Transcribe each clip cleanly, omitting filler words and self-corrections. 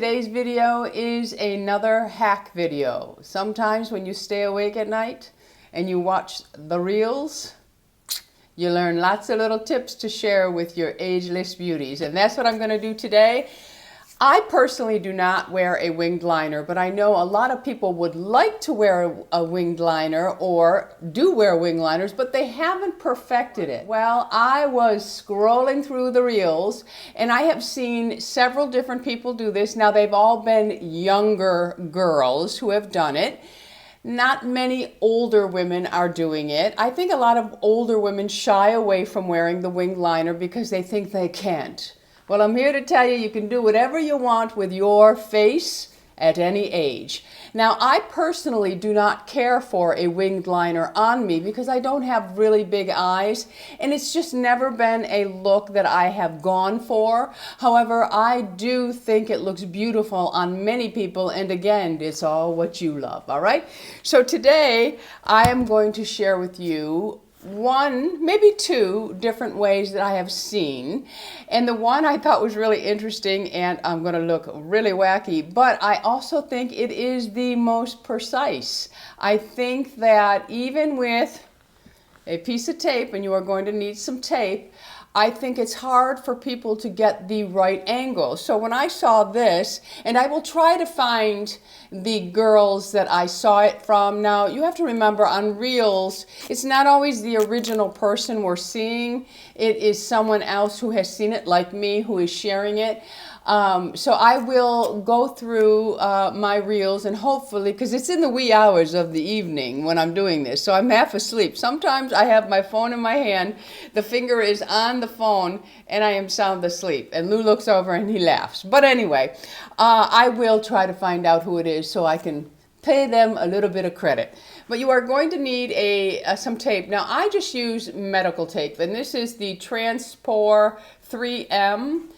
Today's video is another hack video. Sometimes when you stay awake at night and you watch the reels, you learn lots of little tips to share with your ageless beauties. And that's what I'm going to do today. I personally do not wear a winged liner, but I know a lot of people would like to wear a winged liner or do wear winged liners, but they haven't perfected it. Well, I was scrolling through the reels and I have seen several different people do this. Now, they've all been younger girls who have done it. Not many older women are doing it. I think a lot of older women shy away from wearing the winged liner because they think they can't. Well, I'm here to tell you, you can do whatever you want with your face at any age. Now, I personally do not care for a winged liner on me because I don't have really big eyes, and it's just never been a look that I have gone for. However, I do think it looks beautiful on many people, and again, it's all what you love, all right? So today, I am going to share with you one, maybe two different ways that I have seen. And the one I thought was really interesting, and I'm going to look really wacky, but I also think it is the most precise. I think that even with a piece of tape, and you are going to need some tape, I think it's hard for people to get the right angle. So when I saw this, and I will try to find the girls that I saw it from. Now, you have to remember on Reels, it's not always the original person we're seeing. It is someone else who has seen it, like me, who is sharing it. So I will go through my reels, and hopefully, because it's in the wee hours of the evening when I'm doing this, so I'm half asleep. Sometimes I have my phone in my hand, the finger is on the phone, and I am sound asleep. And Lou looks over and he laughs. But anyway, I will try to find out who it is so I can pay them a little bit of credit. But you are going to need some tape. Now, I just use medical tape, and this is the Transport 3M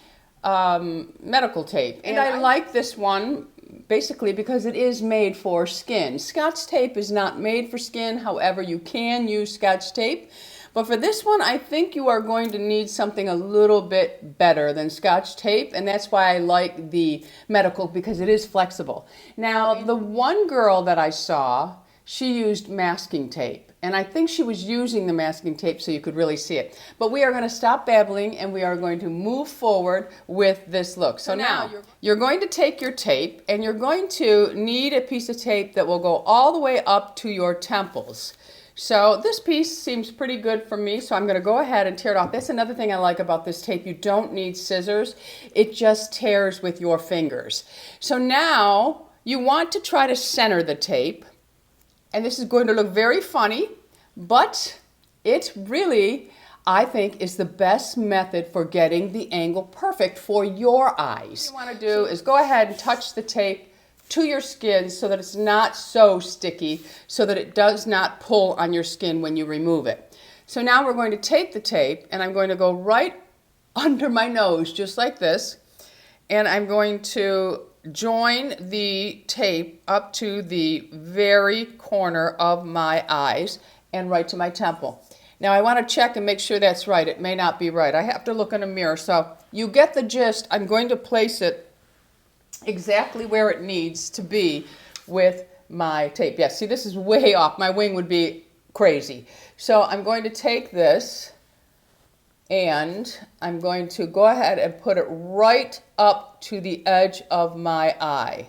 medical tape, and I like this one basically because it is made for skin. Scotch tape is not made for skin. However, you can use Scotch tape, but for this one I think you are going to need something a little bit better than Scotch tape, and that's why I like the medical, because it is flexible. Now, the one girl that I saw, she used masking tape, and I think she was using the masking tape so you could really see it. But we are going to stop babbling and we are going to move forward with this look. So now you're going to take your tape, and you're going to need a piece of tape that will go all the way up to your temples. So this piece seems pretty good for me, so I'm going to go ahead and tear it off. That's another thing I like about this tape. You don't need scissors. It just tears with your fingers. So now you want to try to center the tape. And this is going to look very funny, but it really, I think, is the best method for getting the angle perfect for your eyes. What you want to do is go ahead and touch the tape to your skin so that it's not so sticky, so that it does not pull on your skin when you remove it. So now we're going to take the tape, and I'm going to go right under my nose, just like this, and I'm going to join the tape up to the very corner of my eyes and right to my temple. Now, I want to check and make sure that's right. It may not be right. I have to look in a mirror. So you get the gist. I'm going to place it exactly where it needs to be with my tape. Yes, see, this is way off. My wing would be crazy. So I'm going to take this, and I'm going to go ahead and put it right up to the edge of my eye.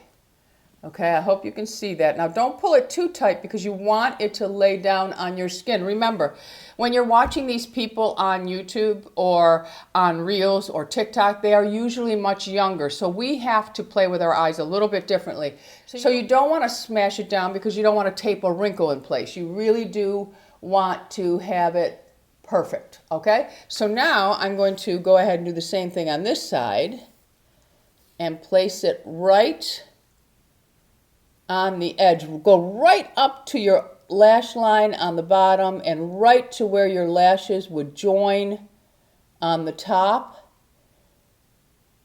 Okay, I hope you can see that. Now, don't pull it too tight because you want it to lay down on your skin. Remember, when you're watching these people on YouTube or on Reels or TikTok, they are usually much younger. So we have to play with our eyes a little bit differently. So you don't want to smash it down because you don't want to tape a wrinkle in place. You really do want to have it perfect, okay? So now I'm going to go ahead and do the same thing on this side and place it right on the edge. Go right up to your lash line on the bottom and right to where your lashes would join on the top.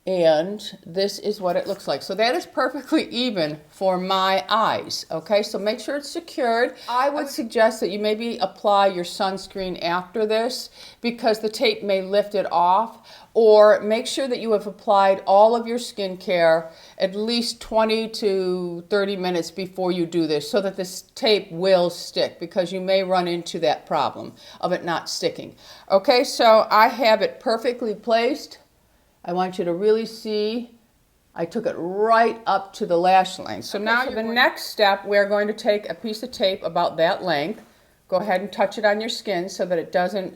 And this is what it looks like. So that is perfectly even for my eyes, okay? So make sure it's secured. I would suggest that you maybe apply your sunscreen after this because the tape may lift it off, or make sure that you have applied all of your skincare at least 20 to 30 minutes before you do this so that this tape will stick, because you may run into that problem of it not sticking. Okay, so I have it perfectly placed. I want you to really see, I took it right up to the lash line. So now the next step, we're going to take a piece of tape about that length. Go ahead and touch it on your skin so that it doesn't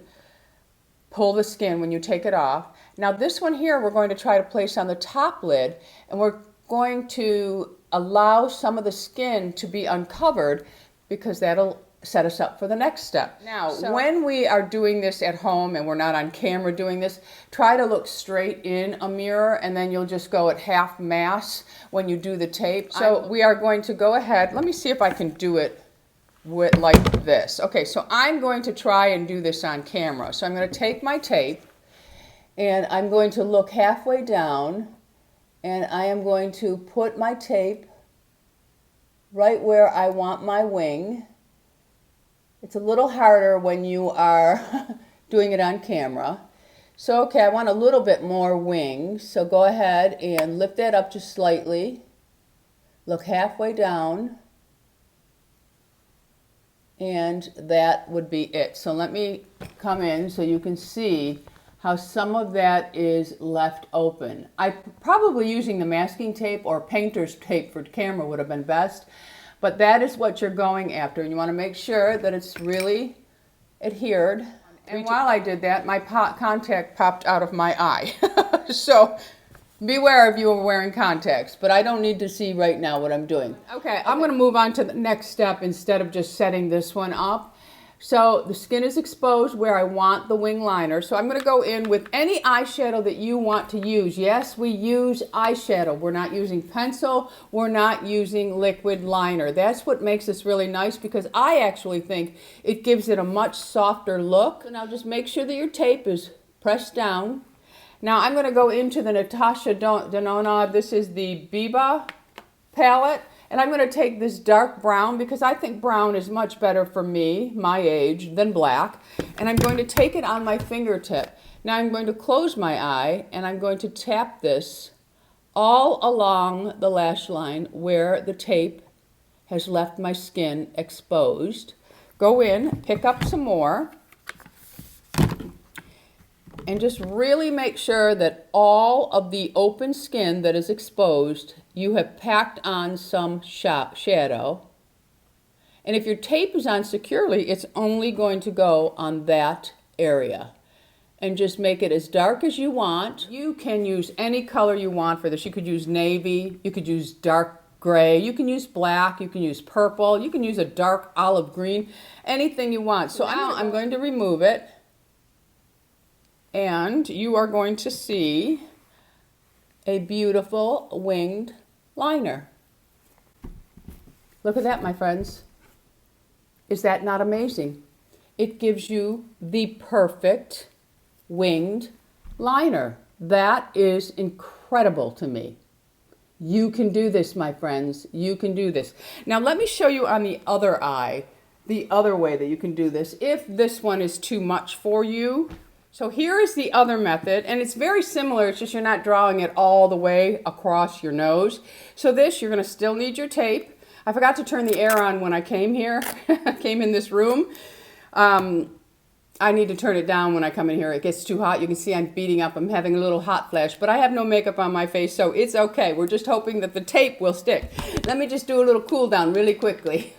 pull the skin when you take it off. Now this one here we're going to try to place on the top lid, and we're going to allow some of the skin to be uncovered because that'll set us up for the next step. Now, when we are doing this at home and we're not on camera doing this, try to look straight in a mirror, and then you'll just go at half mass when you do the tape. So we are going to go ahead. Let me see if I can do it with like this. Okay, so I'm going to try and do this on camera. So I'm going to take my tape and I'm going to look halfway down, and I am going to put my tape right where I want my wing. It's a little harder when you are doing it on camera. So, okay, I want a little bit more wing. So go ahead and lift that up just slightly. Look halfway down. And that would be it. So let me come in so you can see how some of that is left open. I probably using the masking tape or painter's tape for camera would have been best. But that is what you're going after, and you want to make sure that it's really adhered. And while I did that, my contact popped out of my eye. So beware if you are wearing contacts, but I don't need to see right now what I'm doing. Okay, I'm going to move on to the next step instead of just setting this one up. So the skin is exposed where I want the wing liner. So I'm going to go in with any eyeshadow that you want to use. Yes, we use eyeshadow. We're not using pencil. We're not using liquid liner. That's what makes this really nice, because I actually think it gives it a much softer look. So now just make sure that your tape is pressed down. Now I'm going to go into the Natasha Denona. This is the Biba palette. And I'm going to take this dark brown because I think brown is much better for me, my age, than black. And I'm going to take it on my fingertip. Now I'm going to close my eye and I'm going to tap this all along the lash line where the tape has left my skin exposed. Go in, pick up some more, and just really make sure that all of the open skin that is exposed, you have packed on some shadow. And if your tape is on securely, it's only going to go on that area. And just make it as dark as you want. You can use any color you want for this. You could use navy, you could use dark gray, you can use black, you can use purple, you can use a dark olive green, anything you want. So now I'm going to remove it. And you are going to see a beautiful winged liner. Look at that, my friends. Is that not amazing? It gives you the perfect winged liner. That is incredible to me. You can do this, my friends. You can do this. Now let me show you on the other eye, the other way that you can do this, if this one is too much for you. So here is the other method, and it's very similar, it's just you're not drawing it all the way across your nose. So this, you're going to still need your tape. I forgot to turn the air on when I came here, I came in this room. I need to turn it down when I come in here. It gets too hot. You can see I'm beating up. I'm having a little hot flash, but I have no makeup on my face, so it's okay. We're just hoping that the tape will stick. Let me just do a little cool down really quickly.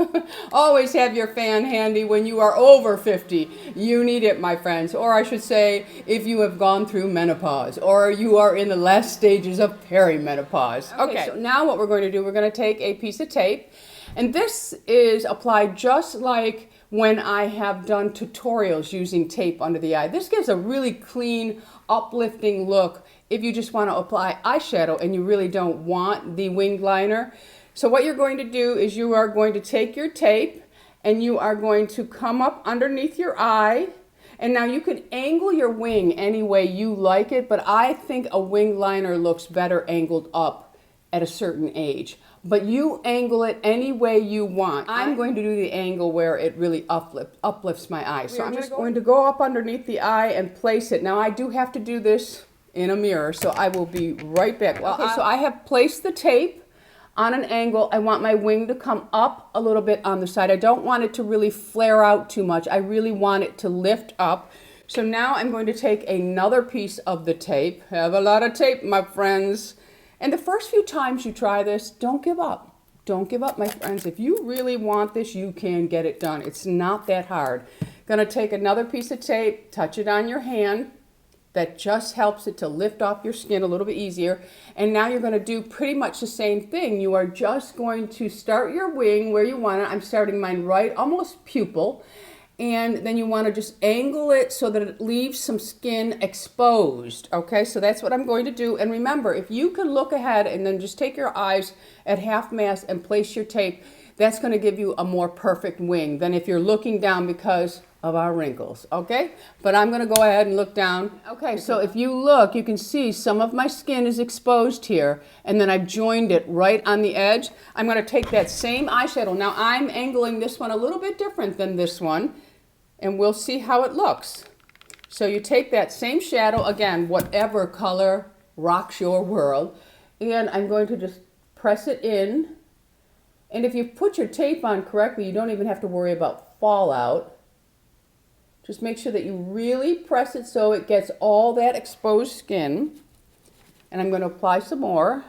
Always have your fan handy when you are over 50. You need it, my friends. Or I should say, if you have gone through menopause, or you are in the last stages of perimenopause. Okay, so now what we're going to do, we're going to take a piece of tape, and this is applied just like when I have done tutorials using tape under the eye. This gives a really clean, uplifting look if you just want to apply eyeshadow and you really don't want the winged liner. So what you're going to do is you are going to take your tape and you are going to come up underneath your eye And now you can angle your wing any way you like it, but I think a wing liner looks better angled up at a certain age. But you angle it any way you want. I'm going to do the angle where it really uplifts my eye. So I'm just going to go up underneath the eye and place it. Now I do have to do this in a mirror, so I will be right back. Well, okay, so I have placed the tape on an angle. I want my wing to come up a little bit on the side. I don't want it to really flare out too much. I really want it to lift up. So now I'm going to take another piece of the tape. I have a lot of tape, my friends. And the first few times you try this, don't give up. Don't give up, my friends. If you really want this, you can get it done. It's not that hard. Gonna take another piece of tape, touch it on your hand. That just helps it to lift off your skin a little bit easier. And now you're going to do pretty much the same thing. You are just going to start your wing where you want it. I'm starting mine right, almost pupil. And then you want to just angle it so that it leaves some skin exposed. Okay, so that's what I'm going to do. And remember, if you can look ahead and then just take your eyes at half mast and place your tape, that's going to give you a more perfect wing than if you're looking down because of our wrinkles, okay? But I'm gonna go ahead and look down. Okay, so if you look, you can see some of my skin is exposed here, and then I've joined it right on the edge. I'm gonna take that same eyeshadow. Now I'm angling this one a little bit different than this one, and we'll see how it looks. So you take that same shadow, again, whatever color rocks your world, and I'm going to just press it in. And if you put your tape on correctly, you don't even have to worry about fallout. Just make sure that you really press it so it gets all that exposed skin. And I'm going to apply some more.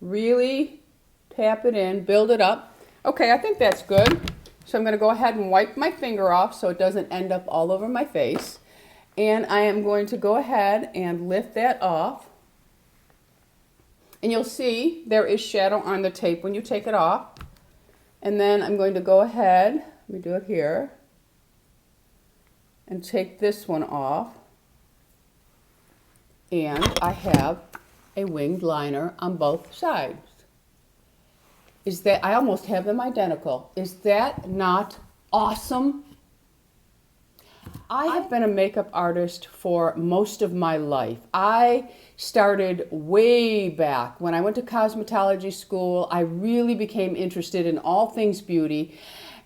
Really tap it in, build it up. Okay, I think that's good. So I'm going to go ahead and wipe my finger off so it doesn't end up all over my face. And I am going to go ahead and lift that off. And you'll see there is shadow on the tape when you take it off. And then I'm going to go ahead, let me do it here, and take this one off. And I have a winged liner on both sides. Is that, I almost have them identical. Is that not awesome? I have been a makeup artist for most of my life. I started way back when I went to cosmetology school. I really became interested in all things beauty.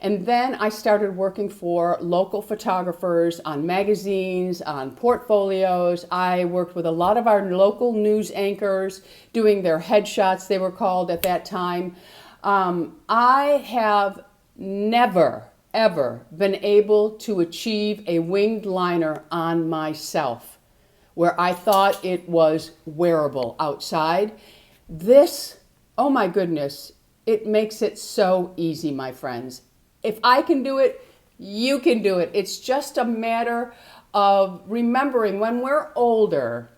And then I started working for local photographers on magazines, on portfolios. I worked with a lot of our local news anchors doing their headshots, they were called at that time. I have never ever been able to achieve a winged liner on myself where I thought it was wearable outside. This, oh my goodness, it makes it so easy, my friends. If I can do it, you can do it. It's just a matter of remembering when we're older,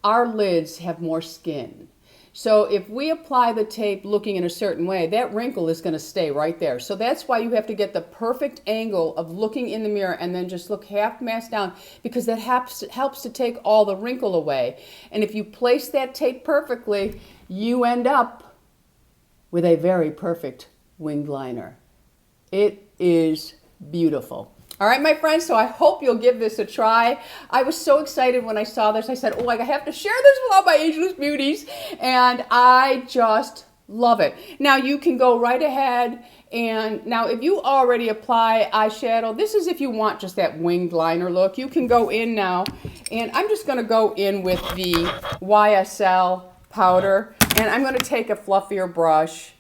our lids have more skin. So if we apply the tape looking in a certain way, that wrinkle is going to stay right there. So that's why you have to get the perfect angle of looking in the mirror and then just look half mast down, because that helps to take all the wrinkle away. And if you place that tape perfectly, you end up with a very perfect winged liner. It is beautiful. All right, my friends, so I hope you'll give this a try. I was so excited when I saw this. I said, oh, I have to share this with all my ageless beauties. And I just love it. Now, you can go right ahead. And now, if you already apply eyeshadow, this is if you want just that winged liner look. You can go in now. And I'm just going to go in with the YSL powder. And I'm going to take a fluffier brush.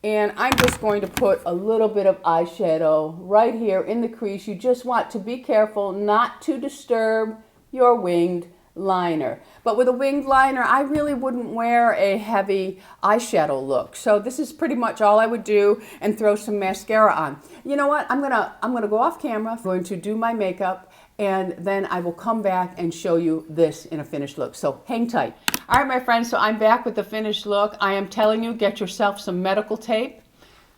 And I'm just going to put a little bit of eyeshadow right here in the crease. You just want to be careful not to disturb your winged liner. But with a winged liner, I really wouldn't wear a heavy eyeshadow look. So this is pretty much all I would do, and throw some mascara on. You know what? I'm gonna go off camera. I'm going to do my makeup, and then I will come back and show you this in a finished look. So hang tight. All right, my friends, so I'm back with the finished look. I am telling you, get yourself some medical tape.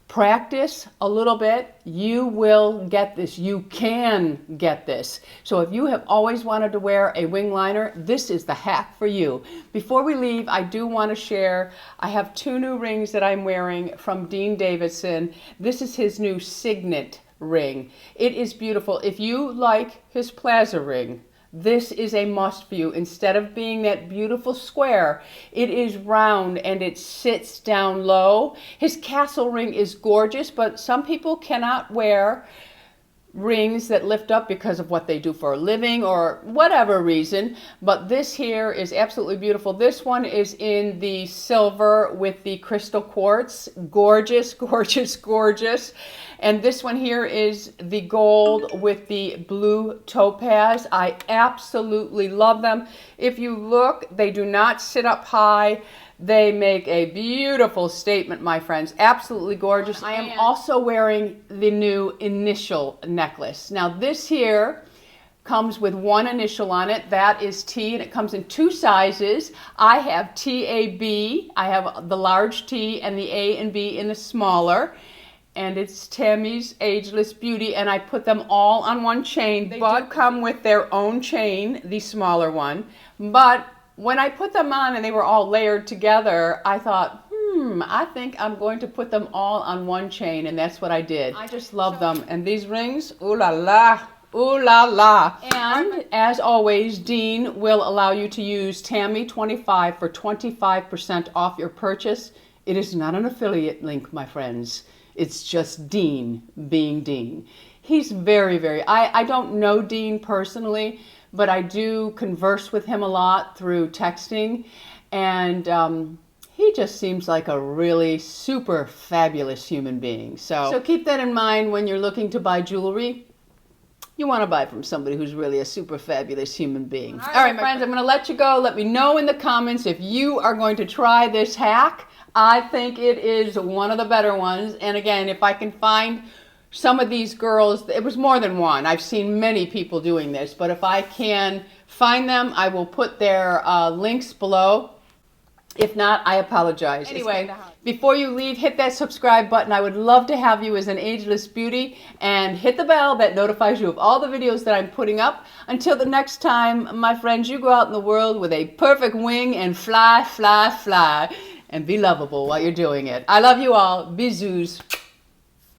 Practice a little bit, you will get this. You can get this. So if you have always wanted to wear a wing liner, this is the hack for you. Before we leave, I do want to share, I have 2 new rings that I'm wearing from Dean Davidson. This is his new Signet ring. It is beautiful. If you like his plaza ring, this is a must for you. Instead of being that beautiful square, it is round and it sits down low. His castle ring is gorgeous, but some people cannot wear rings that lift up because of what they do for a living or whatever reason, but this here is absolutely beautiful. This one is in the silver with the crystal quartz. Gorgeous, gorgeous, gorgeous. And this one here is the gold with the blue topaz. I absolutely love them. If you look, they do not sit up high. They make a beautiful statement, my friends. Absolutely gorgeous. I am also wearing the new initial necklace. Now this here comes with 1 initial on it. That is T, and it comes in 2 sizes. I have TAB. I have the large T and the A and B in the smaller. And it's Tammy's Ageless Beauty, and I put them all on 1 chain. They do come with their own chain, the smaller one, but when I put them on and they were all layered together, I thought, I think I'm going to put them all on 1 chain, and that's what I did. I just love them. And these rings, ooh la la, ooh la la. And as always, Dean will allow you to use Tammy25 for 25% off your purchase. It is not an affiliate link, my friends. It's just Dean being Dean. He's very, very, I don't know Dean personally, but I do converse with him a lot through texting, and he just seems like a really super fabulous human being. So keep that in mind when you're looking to buy jewelry. You want to buy from somebody who's really a super fabulous human being. All right, my friends, I'm going to let you go. Let me know in the comments if you are going to try this hack. I think it is one of the better ones. And again, if I can find some of these girls, it was more than 1. I've seen many people doing this, but if I can find them, I will put their links below. If not, I apologize. Anyway, before you leave, hit that subscribe button. I would love to have you as an Ageless Beauty, and hit the bell that notifies you of all the videos that I'm putting up. Until the next time, my friends, you go out in the world with a perfect wing and fly, fly, fly, and be lovable while you're doing it. I love you all. Bisous.